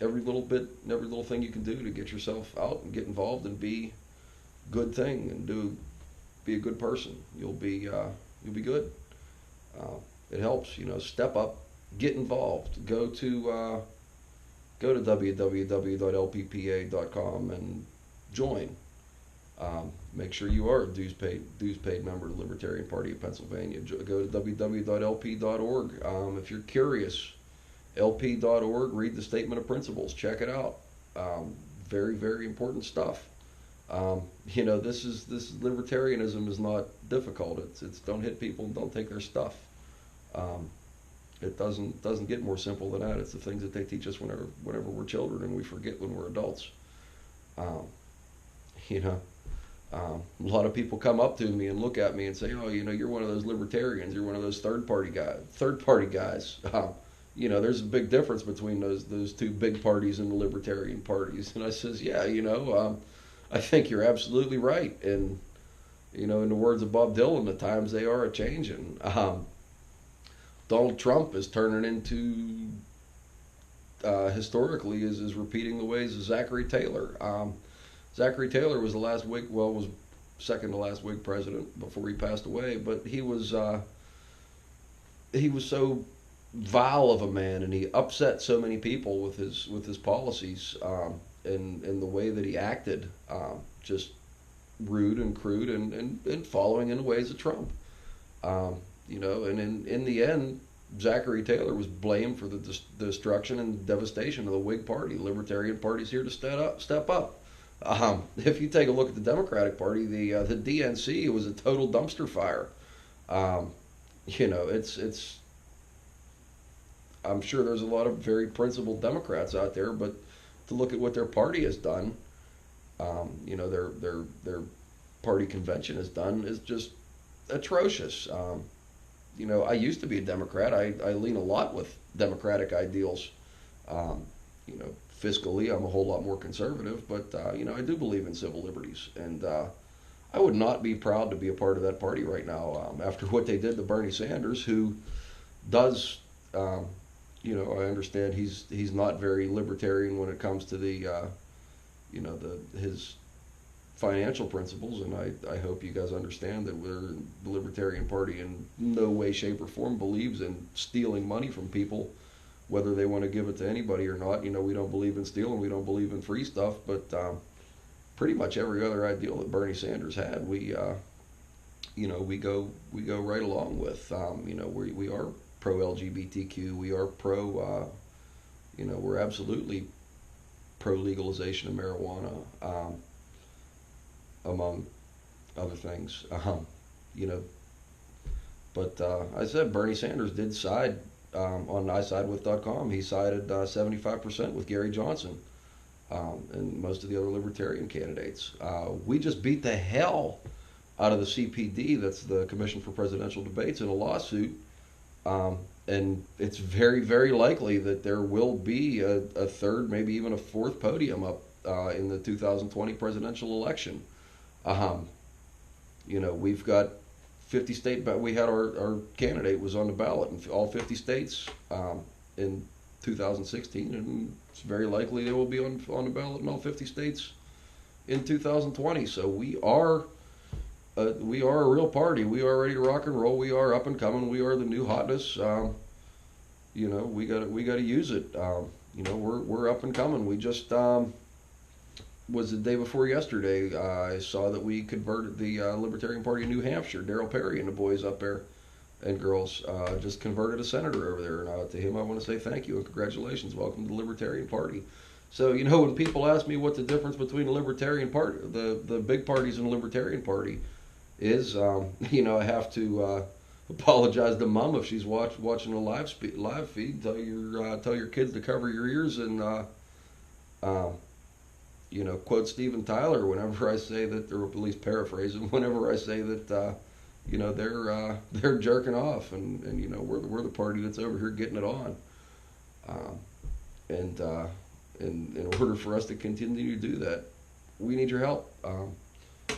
every little bit, every little thing you can do to get yourself out and get involved and be good thing and be a good person. You'll be good. Uh, it helps, step up, get involved. Go to www.lppa.com and join. Make sure you are a dues paid member of the Libertarian Party of Pennsylvania. Go to www.lp.org. If you're curious, lp.org. Read the statement of principles. Check it out. Very very important stuff. This libertarianism is not difficult. It's don't hit people and don't take their stuff. Um, it doesn't get more simple than that. It's the things that they teach us whenever we're children and we forget when we're adults. Um, you know, a lot of people come up to me and look at me and say, "Oh, you're one of those libertarians. You're one of those third party guys." There's a big difference between those two big parties in the libertarian parties. And I says, "Yeah, I think you're absolutely right." And in the words of Bob Dylan, the times they are a changing. Donald Trump is turning into historically is repeating the ways of Zachary Taylor. Zachary Taylor was the last Whig, well, was second to last Whig president before he passed away, but he was so vile of a man, and he upset so many people with his policies, and the way that he acted, just rude and crude, and following in the ways of Trump. And in the end, Zachary Taylor was blamed for the destruction and devastation of the Whig Party. The Libertarian Party's here to step up. If you take a look at the Democratic Party, the DNC was a total dumpster fire. Um, it's I'm sure there's a lot of very principled Democrats out there, but to look at what their party has done, their party convention has done is just atrocious. I used to be a Democrat. I lean a lot with Democratic ideals. Um, Fiscally, I'm a whole lot more conservative, but I do believe in civil liberties, and I would not be proud to be a part of that party right now after what they did to Bernie Sanders, who does, I understand he's not very libertarian when it comes to his financial principles, and I hope you guys understand that the Libertarian Party in no way, shape, or form believes in stealing money from people, whether they want to give it to anybody or not. We don't believe in stealing, we don't believe in free stuff, but pretty much every other ideal that Bernie Sanders had, we go right along with. We are pro LGBTQ, we are pro, we're absolutely pro legalization of marijuana. Among other things. You know, but I said Bernie Sanders did side on isidewith.com. He sided 75% with Gary Johnson and most of the other libertarian candidates. We just beat the hell out of the CPD, that's the Commission for Presidential Debates, in a lawsuit. And it's very, very likely that there will be a third, maybe even a fourth podium up in the 2020 presidential election. Um, we've got 50 state, but we had our candidate was on the ballot in all 50 states in 2016, and it's very likely they will be on the ballot in all 50 states in 2020. So we are a real party. We are ready to rock and roll. We are up and coming. We are the new hotness. We got to use it. We're up and coming. We just was the day before yesterday. I saw that we converted the Libertarian Party in New Hampshire. Darrell Perry and the boys up there and girls just converted a senator over there. And to him, I want to say thank you and congratulations. Welcome to the Libertarian Party. So when people ask me what the difference between the Libertarian Party, the big parties and the Libertarian Party is, I have to apologize to Mom if she's watching a live feed. Tell your kids to cover your ears and uh, quote Steven Tyler whenever I say that, or at least paraphrase him whenever I say that, they're jerking off, and we're the party that's over here getting it on, um, and in order for us to continue to do that, we need your help.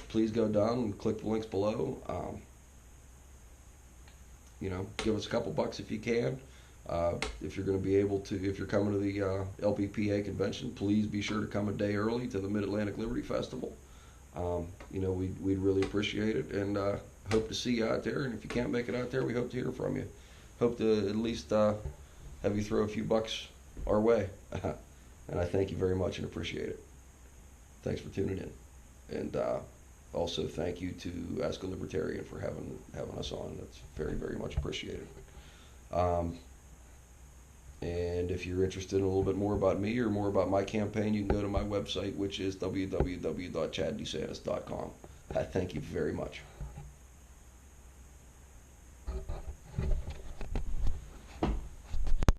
Please go down and click the links below. Give us a couple bucks if you can. If you're going to be able to, if you're coming to the LPPA convention, please be sure to come a day early to the Mid-Atlantic Liberty Festival. We'd really appreciate it, and hope to see you out there. And if you can't make it out there, we hope to hear from you. Hope to at least have you throw a few bucks our way. And I thank you very much and appreciate it. Thanks for tuning in. And also thank you to Ask a Libertarian for having us on. That's very, very much appreciated. And if you're interested in a little bit more about me or more about my campaign, you can go to my website, which is www.chaddesantis.com. Thank you very much.